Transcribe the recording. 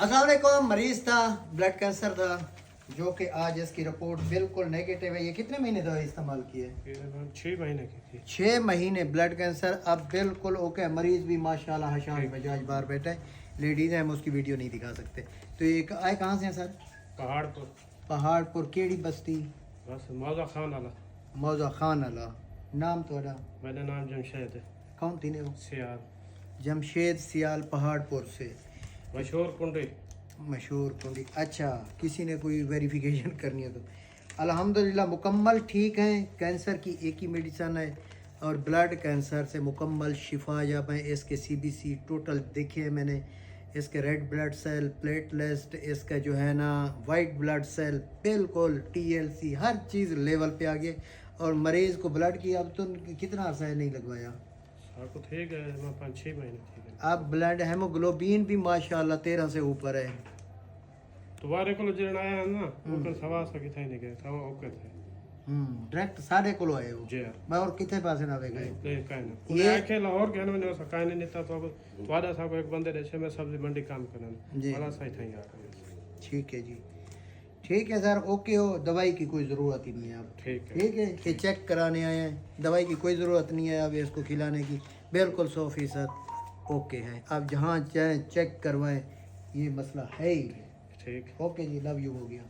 अस्सलाम वालेकुम। मरीज था, ब्लड कैंसर था, जो कि आज इसकी रिपोर्ट बिल्कुल नेगेटिव है। ये कितने महीने दवाई इस्तेमाल की है? 6 महीने की थी। 6 महीने ब्लड कैंसर, अब बिल्कुल ओके। मरीज भी माशाल्लाह हशाश बजाज बाहर बैठा है। लेडीज़ हैं, हम उसकी वीडियो नहीं दिखा सकते। तो ये आए कहाँ से हैं सर? पहाड़पुर। पहाड़पुर केड़ी बस्ती? बस मौजा खान वाला। मौजा खान अला। नाम थोड़ा? मेरा नाम जमशेद है। कौन थी ने वो? सियाल। जमशेद सियाल पहाड़पुर से। मशहूर कुंडी। मशहूर कुंडी। अच्छा, किसी ने कोई वेरिफिकेशन करनी है तो अल्हम्दुलिल्लाह मुकम्मल ठीक हैं। कैंसर की एक ही मेडिसन है और ब्लड कैंसर से मुकम्मल शिफा जब है। इसके CBC टोटल देखे हैं मैंने, इसके रेड ब्लड सेल, प्लेटलेट, इसका जो है ना वाइट ब्लड सेल, बिल्कुल TLC हर चीज़ लेवल पे आ गए। और मरीज़ को ब्लड की अब तो कितना अर्सा है नहीं लगवाया, आपको ठीक है, मैं 5-6 महीने ठीक है। अब ब्लड हेमोग्लोबिन भी माशाल्लाह 13 से ऊपर है। तुम्हारे को जण आया है ना, वो सवा सकी था नहीं गए था, ओके थे। डायरेक्ट सारे को आए हो। जी मैं और कितने पासे ना गए नहीं काहे ना ये- ये आखे लाहौर के मैंने उस काहे नहीं था। तो अब वादा साहब एक बंदे रहे मैं सब्जी मंडी काम करना जी। वाला सही था यार। ठीक है जी, ठीक है सर, ओके हो। दवाई की कोई ज़रूरत ही नहीं है अब। ठीक है। ठीक है, ये चेक कराने आए हैं, दवाई की कोई ज़रूरत नहीं है अब इसको खिलाने की। बिल्कुल 100% ओके है। आप जहाँ चाहें चेक करवाएं, ये मसला है ही नहीं। ठीक। ओके जी, लव यू हो गया।